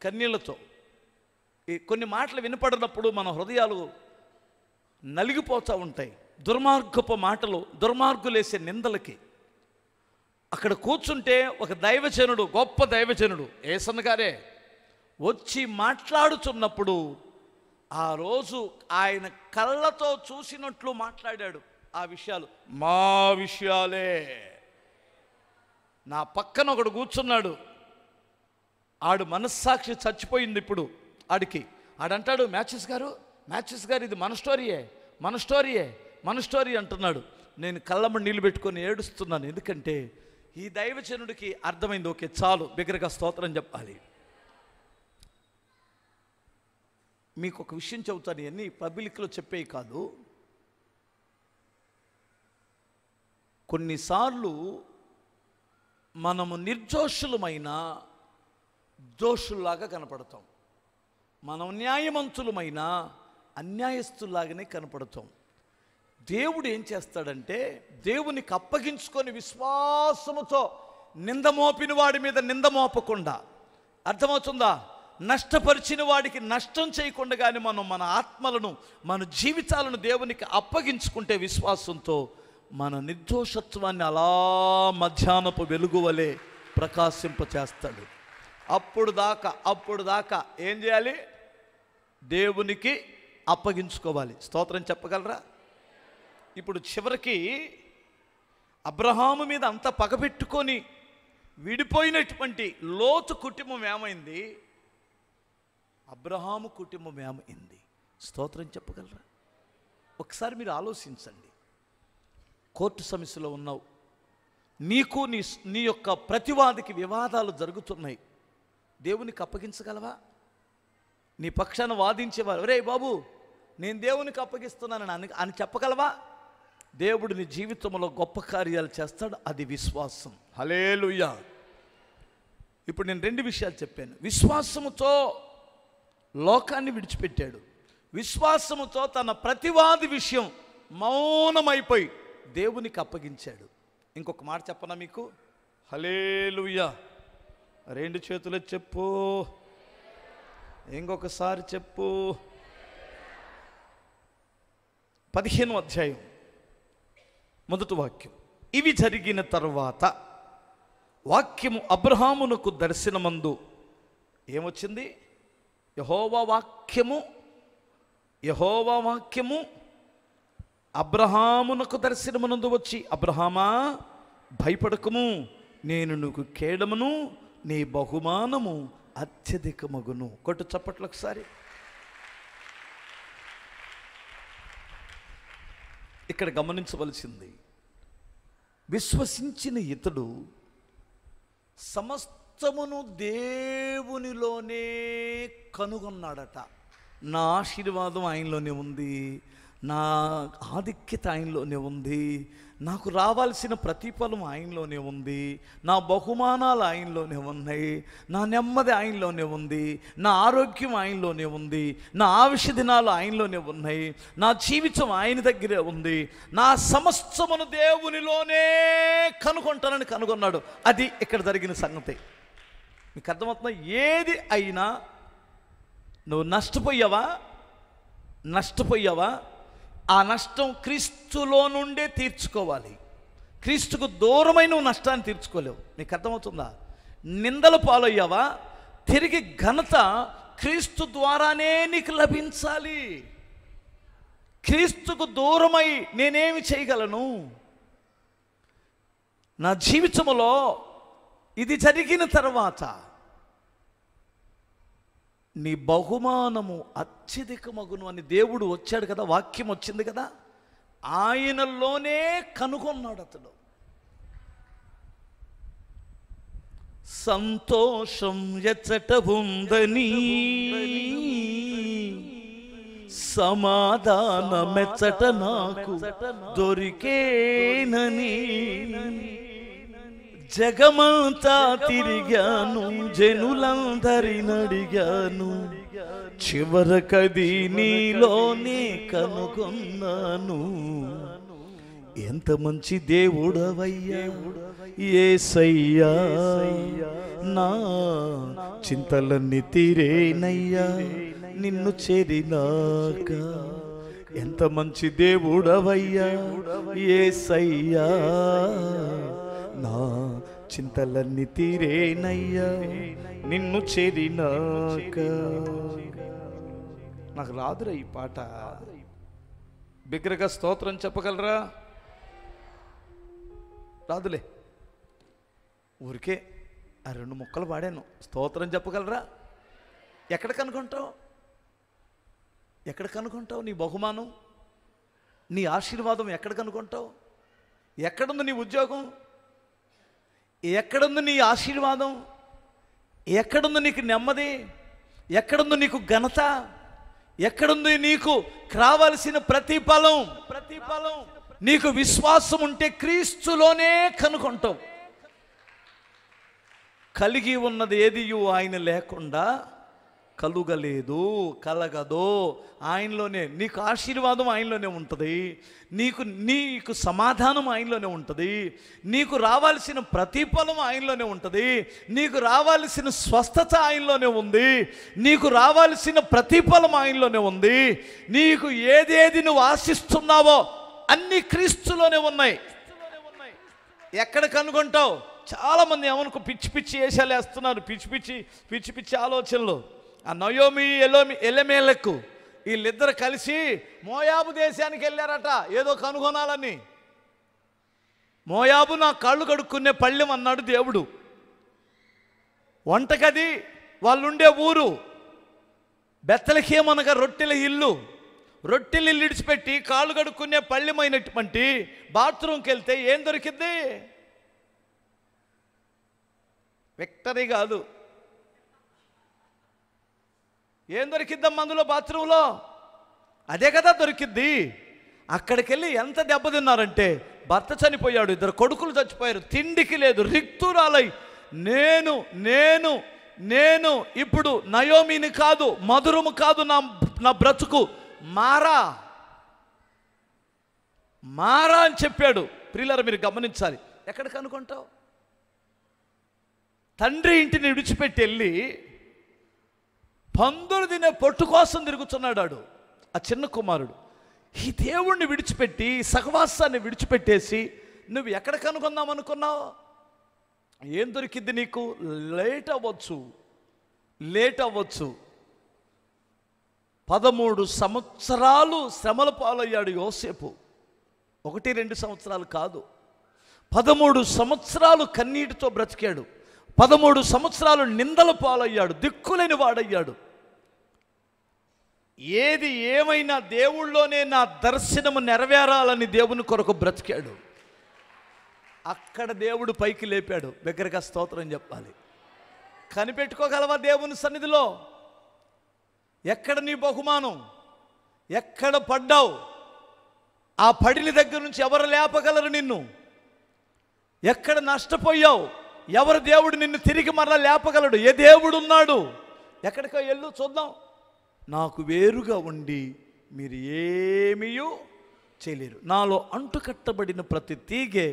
కన్నీళ్లతో. కొన్ని మాటలు వినపడినప్పుడు మన హృదయాలు నలిగిపోతూ ఉంటాయి. దుర్మార్గపు మాటలు, దుర్మార్గులేసే నిందలకి. అక్కడ కూర్చుంటే ఒక దైవజనుడు, గొప్ప దైవజనుడు ఏసన్న గారే వచ్చి మాట్లాడుతున్నప్పుడు ఆ రోజు ఆయన కళ్ళతో చూసినట్లు మాట్లాడాడు. ఆ విషయాలు మా విషయాలే. నా పక్కన ఒకడు కూర్చున్నాడు, ఆడు మనస్సాక్షి చచ్చిపోయింది ఇప్పుడు ఆడికి. ఆడంటాడు, మ్యాచెస్ గారు ఇది మన స్టోరీయే అంటున్నాడు. నేను కళ్ళమ్మ నీళ్ళు పెట్టుకొని ఏడుస్తున్నాను. ఎందుకంటే ఈ దైవజనుడికి అర్థమైంది, ఓకే చాలు, బిగ్గరగా స్తోత్రం చెప్పాలి. మీకు ఒక విషయం చెబుతాను, ఇవన్నీ పబ్లిక్లో చెప్పేవి కాదు. కొన్నిసార్లు మనము నిర్దోషులమైన దోషుల్లాగా కనపడతాం, మనం న్యాయవంతులమైన అన్యాయస్తుల్లాగానే కనపడతాం. దేవుడు ఏం చేస్తాడంటే, దేవునికి అప్పగించుకొని విశ్వాసముతో నింద మోపిన వాడి మీద నింద మోపకుండా, అర్థమవుతుందా, నష్టపరిచిన వాడికి నష్టం చేయకుండా కానీ మనం మన ఆత్మలను, మన జీవితాలను దేవునికి అప్పగించుకుంటే విశ్వాసంతో మన నిర్దోషత్వాన్ని అలా మధ్యాహ్నపు వెలుగు వలె ప్రకాశింపచేస్తాడు. అప్పుడు దాకా ఏం చేయాలి? దేవునికి అప్పగించుకోవాలి. స్తోత్రం చెప్పగలరా? ఇప్పుడు చివరికి అబ్రహాము మీద అంత పగబెట్టుకొని విడిపోయినటువంటి లోతు కుటుంబం ఏమైంది? అబ్రహాము కుటుంబం ఏమైంది? స్తోత్రం చెప్పగలరా? ఒకసారి మీరు ఆలోచించండి. కోర్టు సమస్యలో ఉన్నావు, నీకు నీ యొక్క ప్రతివాదికి వివాదాలు జరుగుతున్నాయి. దేవునికి అప్పగించగలవా? నీ పక్షాన వాదించేవారు, ఒరే బాబు నేను దేవునికి అప్పగిస్తున్నానని అని చెప్పగలవా? దేవుడు నీ జీవితంలో గొప్ప కార్యాలు చేస్తాడు. అది విశ్వాసం. హల్లెలూయా. ఇప్పుడు నేను 2 విషయాలు చెప్పాను. విశ్వాసముతో లోకాన్ని విడిచిపెట్టాడు, విశ్వాసముతో తన ప్రతివాది విషయం మౌనమైపోయి దేవునికి అప్పగించాడు. ఇంకొక మాట చెప్పనా మీకు? హల్లెలూయా. 2 చేతులు చెప్పు, ఇంకొకసారి చెప్పు. 15వ అధ్యాయం మొదటి వాక్యం. ఇవి జరిగిన తరువాత వాక్యము అబ్రహామునకు దర్శనమందు ఏమొచ్చింది? యెహోవా వాక్యము అబ్రహామునకు దర్శనమునందు వచ్చి, అబ్రహామా భయపడకము, నేను నీకు కేడమును, నీ బహుమానము అత్యధికమగును. కొట్టు చప్పట్లు ఒకసారి. ఇక్కడ గమనించవలసింది, విశ్వసించిన ఇతడు సమస్తమును దేవునిలోనే కనుగొన్నాడట. నా ఆశీర్వాదం ఆయనలోనే ఉంది, నా ఆధిక్యత ఆయనలోనే ఉంది, నాకు రావాల్సిన ప్రతిఫలం ఆయనలోనే ఉంది, నా బహుమానాలు ఆయనలోనే ఉన్నాయి, నా నెమ్మది ఆయనలోనే ఉంది, నా ఆరోగ్యం ఆయనలోనే ఉంది, నా ఆయుష్య దినాలు ఆయనలోనే ఉన్నాయి, నా జీవితం ఆయన దగ్గరే ఉంది, నా సమస్తమును దేవునిలోనే కనుగొంటానని కనుగొన్నాడు. అది ఇక్కడ జరిగిన సంగతి. మీకు అర్థమవుతుందా? ఏది అయినా నువ్వు నష్టపోయావా? ఆ నష్టం క్రీస్తులో నుండే తీర్చుకోవాలి. క్రీస్తుకు దూరమై నువ్వు నష్టాన్ని తీర్చుకోలేవు. నీకు అర్థమవుతుందా? నిందల పాలయ్యావా? తిరిగి ఘనత క్రీస్తు ద్వారానే నీకు లభించాలి. క్రీస్తుకు దూరమై నేనేమి చేయగలను? నా జీవితంలో ఇది జరిగిన తర్వాత నీ బహుమానము అత్యధికమగును అని దేవుడు వచ్చాడు కదా, వాక్యం వచ్చింది కదా, ఆయనలోనే కనుగొన్నాడు అతడు. సంతోషం ఎచ్చట ఉందని, సమాధానమెచ్చట నాకు దొరికేనని, జగమంతా తిరిగాను, జనులందరినడిగాను, చివరకది నీలోనే కనుగొన్నాను. ఎంత మంచి దేవుడవయ్యా యేసయ్యా, నా చింతలన్నీ తీరేనయ్యా నిన్ను చేరినాక. ఎంత మంచి దేవుడవయ్యా యేసయ్యా, నా చింతలన్నీ తీరేనయ్యా నిన్ను చేరినాక. నాకు రాదురా ఈ పాట. బిగ్గరగా స్తోత్రం చెప్పగలరా? రాదులే, ఊరికే ఆ 2 ముక్కలు పాడాను. స్తోత్రం చెప్పగలరా? ఎక్కడ కనుగొంటావు నీ బహుమానం, నీ ఆశీర్వాదం? ఎక్కడ కనుగొంటావు? ఎక్కడుంది నీ ఉద్యోగం? ఎక్కడుంది నీ ఆశీర్వాదం? ఎక్కడుంది నీకు నెమ్మది? ఎక్కడుంది నీకు ఘనత? ఎక్కడుంది నీకు రావాల్సిన ప్రతిఫలం? నీకు విశ్వాసం ఉంటే క్రీస్తులోనే కనుగొంటావు. కలిగి ఉన్నది ఏదియు ఆయన లేకుండా కలుగలేదు, కలగదు. ఆయనలోనే నీకు ఆశీర్వాదం, ఆయనలోనే ఉంటుంది. నీకు సమాధానం ఆయనలోనే ఉంటుంది. నీకు రావాల్సిన ప్రతిఫలం ఆయనలోనే ఉంటుంది. నీకు రావాల్సిన స్వస్థత ఆయనలోనే ఉంది. నీకు రావాల్సిన ప్రతిఫలం ఆయనలోనే ఉంది. నీకు ఏదేది నువ్వు ఆశిస్తున్నావో అన్ని క్రీస్తులోనే ఉన్నాయి. ఎక్కడ కనుగొంటావు? చాలామంది ఏమనుకో పిచ్చి పిచ్చి వేషాలు వేస్తున్నారు, పిచ్చి పిచ్చి ఆలోచనలు. ఆ నయోమి ఎలెమేలకు వీళ్ళిద్దరు కలిసి మోయాబు దేశానికి వెళ్ళారట ఏదో కనుగొనాలని. మోయాబు నా కాళ్ళు కడుక్కునే పళ్ళెం అన్నాడు దేవుడు. వంటగది వాళ్ళుండే ఊరు బెత్తలకేం అనగా రొట్టెల ఇల్లు విడిచిపెట్టి కాళ్ళు కడుక్కునే పళ్ళెమైనటువంటి బాత్రూమ్కి వెళ్తే ఏం దొరికింది? విక్టరీ కాదు, ఏం దొరికిద్దమ్మా అందులో బాత్రూంలో? అదే కదా దొరికిద్ది. అక్కడికి వెళ్ళి ఎంత దెబ్బతిన్నారంటే భర్త చనిపోయాడు, 2 కొడుకులు చచ్చిపోయారు, తిండికి లేదు, రిక్తురాలై నేను నేను నేను ఇప్పుడు నయోమిని కాదు, మధురము కాదు నా బ్రతుకు, మారా అని చెప్పాడు. ప్రియులారా మీరు గమనించాలి. ఎక్కడికి అనుకుంటావు? తండ్రి ఇంటిని విడిచిపెట్టి వెళ్ళి పందులు తినే పొట్టు కోసం తిరుగుతున్నాడు ఆ చిన్న కుమారుడు. ఈ దేవుణ్ణి విడిచిపెట్టి సహవాసాన్ని విడిచిపెట్టేసి నువ్వు ఎక్కడ కనుగొందాం అనుకున్నావు? ఏం దొరికింది నీకు? లేట్ అవ్వచ్చు. 13 సంవత్సరాలు శ్రమల పాలయ్యాడు యోసేపు. 1-2 సంవత్సరాలు కాదు, 13 సంవత్సరాలు కన్నీటితో బ్రతికాడు. 13 సంవత్సరాలు నిందల పాలయ్యాడు, దిక్కులేని వాడయ్యాడు. ఏది ఏమైనా దేవుళ్ళలోనే నా దర్శనము నెరవేరాలని దేవుని కొరకు బ్రతికాడు. అక్కడ దేవుడు పైకి లేపాడు. దగ్గరగా స్తోత్రం చెప్పాలి. కనిపెట్టుకోగలవా దేవుని సన్నిధిలో? ఎక్కడ నీ బహుమానం? ఎక్కడ పడ్డావు? ఆ పడిన దగ్గర నుంచి ఎవరు లేపగలరు నిన్ను? ఎక్కడ నష్టపోయావు? ఎవరు దేవుడు నిన్ను తిరిగి మరలా లేపగలడు? ఏ దేవుడు ఉన్నాడు? ఎక్కడికో వెళ్ళు చూద్దాం. నాకు వేరుగా ఉండి మీరు ఏమీ చేయలేరు. నాలో అంటుకట్టబడిన ప్రతి తీగె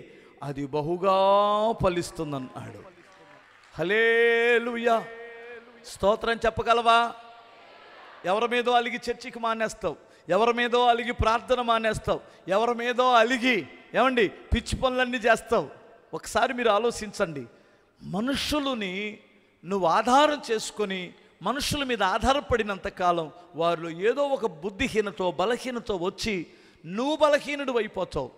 అది బహుగా ఫలిస్తుందన్నాడు. హల్లెలూయా, స్తోత్రం చెప్పగలవా? ఎవరి మీదో అలిగి చర్చికి మానేస్తావు, ఎవరి మీదో అలిగి ప్రార్థన మానేస్తావు, ఎవరి మీదో అలిగి ఏమండి పిచ్చి పనులన్నీ చేస్తావు. ఒకసారి మీరు ఆలోచించండి. మనుషులని నువ్వు ఆధారం చేసుకొని మనుషుల మీద ఆధారపడినంతకాలం వారిలో ఏదో ఒక బుద్ధిహీనతో బలహీనతో వచ్చి నువ్వు బలహీనుడు అయిపోతావు.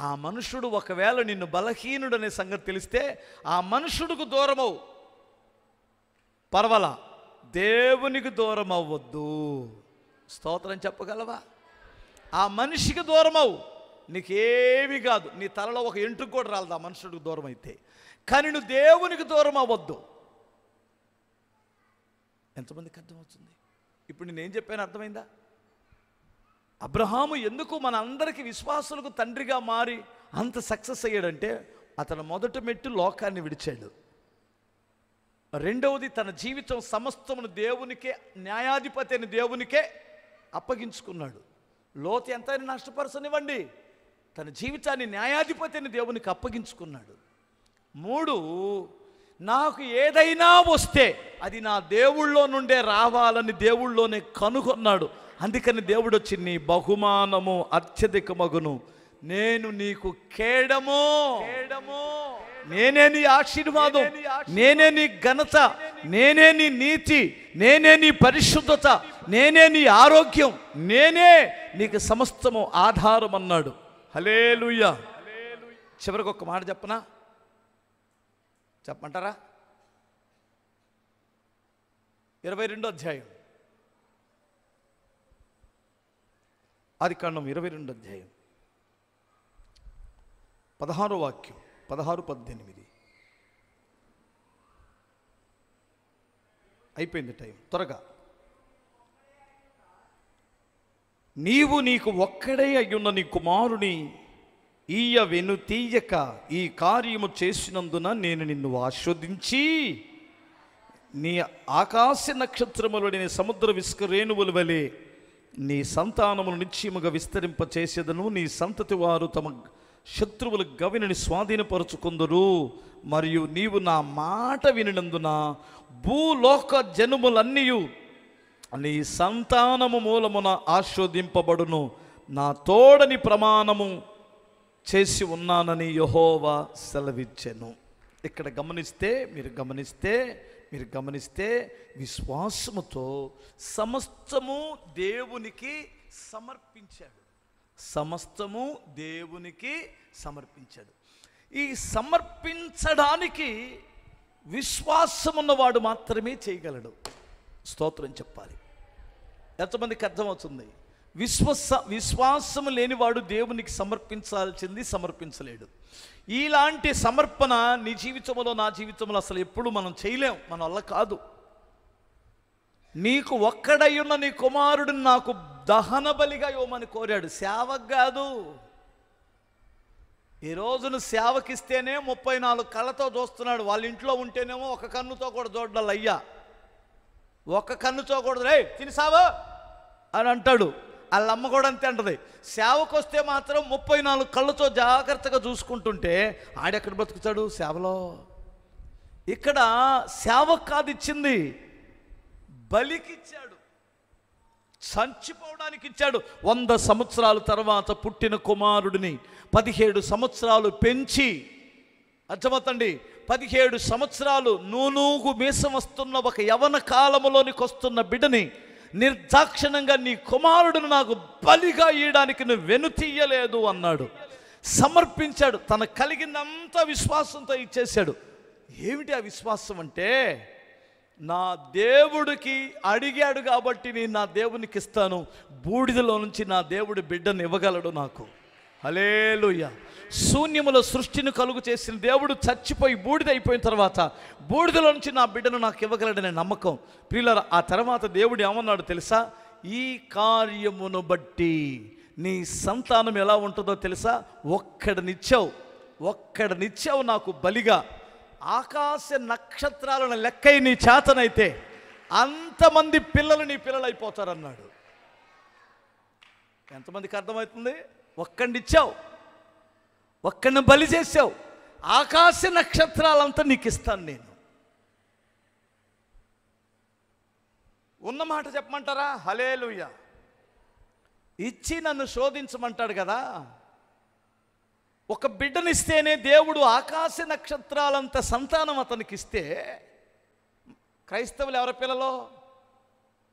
ఆ మనుషుడు ఒకవేళ నిన్ను బలహీనుడు అనే సంగతి తెలిస్తే ఆ మనుషుడికి దూరమవు, పర్వాలా, దేవునికి దూరం అవ్వద్దు. స్తోత్రం చెప్పగలవా? ఆ మనిషికి దూరమవు, నీకేమీ కాదు, నీ తలలో ఒక ఎంట్రుకు కూడా రాలదు ఆ మనుషుడికి దూరం అయితే. కానీ నువ్వు దేవునికి దూరం అవ్వద్దు. ఎంతమందికి అర్థమవుతుంది? ఇప్పుడు నేనేం చెప్పాను అర్థమైందా? అబ్రహాము ఎందుకు మన అందరికీ విశ్వాసులకు తండ్రిగా మారి అంత సక్సెస్ అయ్యాడంటే అతను మొదటి మెట్టు లోకాన్ని విడిచాడు. రెండవది తన జీవితం సమస్తమును దేవునికే, న్యాయాధిపతి అని దేవునికే అప్పగించుకున్నాడు. లోతు ఎంతైనా నష్టపరచనివ్వండి, తన జీవితాన్ని న్యాయాధిపతి అని దేవునికి అప్పగించుకున్నాడు. 3, నాకు ఏదైనా వస్తే అది నా దేవుళ్ళో నుండే రావాలని దేవుళ్ళలోనే కనుగొన్నాడు. అందుకని దేవుడు వచ్చి నీ బహుమానము అత్యధికమగును, నేను నీకు కేడము, నేనే నీ ఆశీర్వాదం, నేనే నీ ఘనత, నేనే నీ నీతి, నేనే నీ పరిశుద్ధత, నేనే నీ ఆరోగ్యం, నేనే నీకు సమస్తము ఆధారం అన్నాడు. హల్లెలూయా. చివరికి ఒక మాట చెప్పమంటారా? 22వ అధ్యాయం, ఆదికాండం 22వ అధ్యాయం 16వ వాక్యం, 16-18. అయిపోయింది టైం, త్వరగా. నీవు నీకు ఒక్కడే అయ్యున్న నీ కుమారుని వెనుతీయక ఈ కార్యము చేసినందున నేను నిన్ను ఆస్వాదించి నీ ఆకాశ నక్షత్రములని సముద్ర విస్కరేణువుల వలె నీ సంతానమును నిశ్చయముగా విస్తరింపచేసేదను. నీ సంతతి వారు తమ శత్రువుల గవిని స్వాధీనపరుచుకుందురు. మరియు నీవు నా మాట వినినందున భూలోక జనములన్నీ నీ సంతానము మూలమున ఆస్వాదింపబడును. నా తోడని ప్రమాణము చేసి ఉన్నానని యెహోవా సెలవిచ్చెను. ఇక్కడ మీరు గమనిస్తే విశ్వాసముతో సమస్తము దేవునికి సమర్పించాడు. ఈ సమర్పించడానికి విశ్వాసమున్నవాడు మాత్రమే చేయగలడు. స్తోత్రం చెప్పాలి. ఎంతమందికి అర్థమవుతుంది? విశ్వాసము లేనివాడు దేవునికి సమర్పించలేడు. ఇలాంటి సమర్పణ నీ జీవితంలో నా జీవితంలో అసలు ఎప్పుడు మనం చేయలేం, మన వల్ల కాదు. నీకు ఒక్కడయ్యున్న నీ కుమారుడిని నాకు దహన బలిగా ఇవ్వమని కోరాడు, సేవకు కాదు. ఈ రోజున సేవకిస్తేనే 34 కళ్ళతో చూస్తున్నాడు. వాళ్ళ ఇంట్లో ఉంటేనేమో ఒక కన్నుతో కూడా చూడాలి. అయ్యా ఒక కన్నుతో కూడా రే తినిసావా అని అంటాడు. వాళ్ళ అమ్మ కూడా అంతే అంటది. సేవకు వస్తే మాత్రం 34 కళ్ళతో జాగ్రత్తగా చూసుకుంటుంటే ఆడెక్కడ బతుకుతాడు సేవలో? ఇక్కడ సేవకు కాదు ఇచ్చింది, బలికిచ్చాడు, చచ్చిపోవడానికి ఇచ్చాడు. 100 సంవత్సరాల తర్వాత పుట్టిన కుమారుడిని 17 సంవత్సరాలు పెంచి, అర్థమవుతండి, 17 సంవత్సరాలు నూనూగు మీసం వస్తున్న ఒక యవన కాలములోనికి వస్తున్న బిడ్డని నిర్దాక్షిణంగా నీ కుమారుడును నాకు బలిగా ఇయ్యడానికి నువ్వు వెనుతీయలేదు అన్నాడు. సమర్పించాడు. తనకు కలిగిందంతా విశ్వాసంతో ఇచ్చేశాడు. ఏమిటి ఆ విశ్వాసం అంటే, నా దేవుడికి అడిగాడు కాబట్టి నేను నా దేవునికి ఇస్తాను, బూడిదలో నుంచి నా దేవుడి బిడ్డను ఇవ్వగలడు నాకు. హల్లెలూయా. శూన్యములో సృష్టిని కలుగు చేసిన దేవుడు చచ్చిపోయి బూడిద అయిపోయిన తర్వాత బూడిదలో నుంచి నా బిడ్డను నాకు ఇవ్వగలడనే నమ్మకం. ప్రియులారా, ఆ తర్వాత దేవుడు ఏమన్నాడు తెలుసా? ఈ కార్యమును బట్టి నీ సంతానం ఎలా ఉంటుందో తెలుసా? ఒక్కడనిచ్చావు నాకు బలిగా. ఆకాశ నక్షత్రాలను లెక్కై నీ చేతనైతే అంతమంది పిల్లలు నీ పిల్లలు అయిపోతారన్నాడు. ఎంతమందికి అర్థమవుతుంది? ఒక్కడినిచ్చావు, ఒక్కడిని బలి చేసావు, ఆకాశ నక్షత్రాలంతా నీకు ఇస్తాను నేను. ఉన్న మాట చెప్పమంటారా? హల్లెలూయా. ఇచ్చి నన్ను శోధించమంటాడు కదా. ఒక బిడ్డనిస్తేనే దేవుడు ఆకాశ నక్షత్రాలంత సంతానం అతనికి ఇస్తే, క్రైస్తవులు ఎవరి పిల్లలో?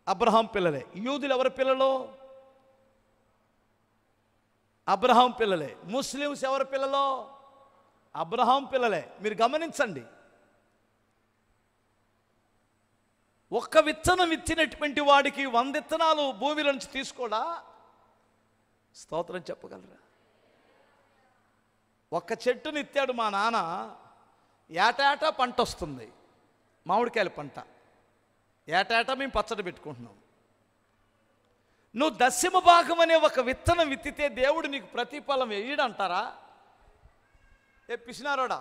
అబ్రహాం పిల్లలే. యూదులు ఎవరి పిల్లలో? అబ్రహాం పిల్లలే. ముస్లిమ్స్ ఎవరి పిల్లలో? అబ్రహాం పిల్లలే. మీరు గమనించండి, ఒక్క విత్తనం ఇచ్చినటువంటి వాడికి 100 విత్తనాలు భూమిలో నుంచి తీసుకోడా? స్తోత్రం చెప్పగలరా? ఒక్క చెట్టుని ఇత్తాడు మా నాన్న, ఏటేటా పంట వస్తుంది, మామిడికాయల పంట. ఏటేటా మేము పచ్చడి పెట్టుకుంటున్నాం. నువ్వు 10వ భాగం అనే ఒక విత్తనం విత్తితే దేవుడు నీకు ప్రతిఫలం వేయడంటారా? పిసినారోడా,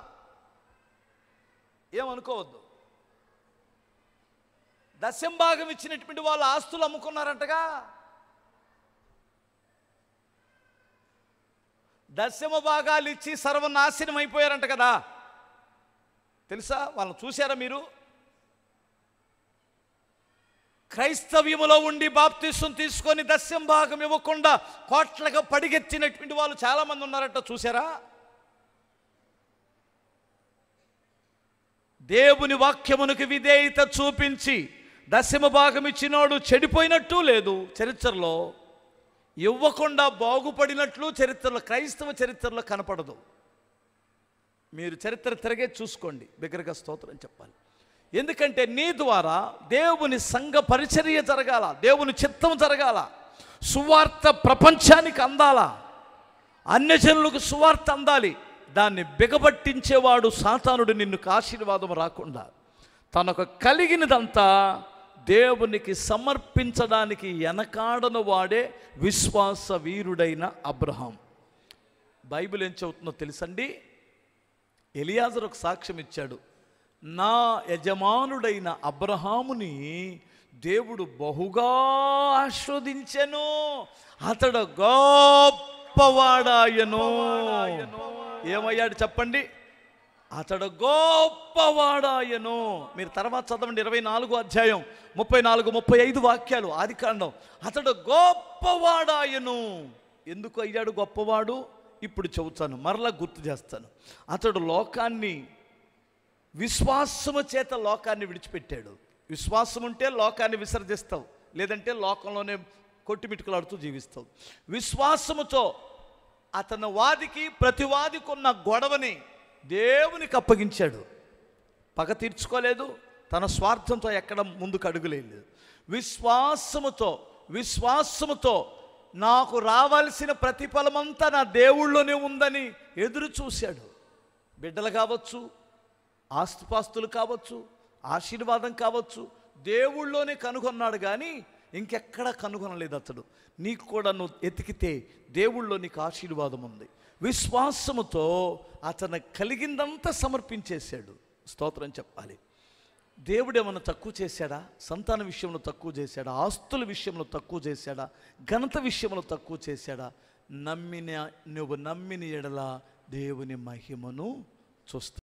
ఏమనుకోవద్దు. 10వ భాగం ఇచ్చినటువంటి వాళ్ళు ఆస్తులు అమ్ముకున్నారంటగా. 10వ భాగాలు ఇచ్చి సర్వనాశనం అయిపోయారంట కదా. తెలుసా? వాళ్ళని చూశారా మీరు? క్రైస్తవ్యములో ఉండి బాప్తిసం తీసుకొని 10వ భాగం ఇవ్వకుండా కోట్లుగా పడిగెత్తినటువంటి వాళ్ళు చాలామంది ఉన్నారంట. చూశారా? దేవుని వాక్యమునకు విధేయత చూపించి 10వ భాగం ఇచ్చినోడు చెడిపోయినట్టు లేదు చరిత్రలో, ఇవ్వకుండా బాగుపడినట్లు చరిత్రలో, క్రైస్తవ చరిత్రలో కనపడదు. మీరు చరిత్ర తిరగే చూసుకోండి, బిగ్గరగా స్తోత్రం చెప్పాలి. ఎందుకంటే నీ ద్వారా దేవుని సంఘ పరిచర్య జరగాల, దేవుని చిత్తం జరగాల, సువార్త ప్రపంచానికి అందాలా, అన్యజనులకు సువార్త అందాలి. దాన్ని బిగబట్టించేవాడు సాతానుడు నిన్నుకు ఆశీర్వాదం రాకుండా తనకు కలిగినదంతా దేవునికి సమర్పించడానికి వెనకాడను వాడే విశ్వాస వీరుడైన అబ్రహాం. బైబిల్ ఏం చెబుతుందో తెలుసండి? ఎలియాజరు ఒక సాక్ష్యం ఇచ్చాడు. నా యజమానుడైన అబ్రహాముని దేవుడు బహుగా ఆస్వాదించెను, అతడు గొప్పవాడాయను. ఏమయ్యాడు చెప్పండి? అతడు గొప్పవాడాయను. మీరు తర్వాత చదవండి, 24వ అధ్యాయం 34, 35 వాక్యాలు, ఆదికాండం. అతడు గొప్పవాడాయను. ఎందుకు అయ్యాడు గొప్పవాడు? ఇప్పుడు చెబుతాను, మరలా గుర్తు చేస్తాను. అతడు లోకాన్ని, విశ్వాసము చేత లోకాన్ని విడిచిపెట్టాడు. విశ్వాసం ఉంటే లోకాన్ని విసర్జిస్తావు, లేదంటే లోకంలోనే కొట్టిమిట్టుకులాడుతూ జీవిస్తావు. విశ్వాసముతో అతని వాదికి ప్రతివాదికి ఉన్న గొడవని దేవునికి అప్పగించాడు. పగ తీర్చుకోలేదు, తన స్వార్థంతో ఎక్కడ ముందుకు అడుగులేదు. విశ్వాసముతో నాకు రావాల్సిన ప్రతిఫలమంతా నా దేవుళ్ళలోనే ఉందని ఎదురు చూశాడు. బిడ్డలు కావచ్చు, ఆస్తిపాస్తులు కావచ్చు, ఆశీర్వాదం కావచ్చు, దేవుళ్ళలోనే కనుగొన్నాడు కానీ ఇంకెక్కడా కనుగొనలేదు. అతడు నీకు కూడా నువ్వు ఎతికితే దేవుళ్ళో నీకు ఆశీర్వాదం ఉంది. విశ్వాసముతో అతను కలిగిందంతా సమర్పించేశాడు. స్తోత్రం చెప్పాలి. దేవుడు ఏమన్నా తక్కువ చేశాడా? సంతాన విషయంలో తక్కువ చేశాడా? ఆస్తుల విషయంలో తక్కువ చేశాడా? ఘనత విషయంలో తక్కువ చేశాడా? నువ్వు నమ్మిన ఎడల దేవుని మహిమను చూస్తావు.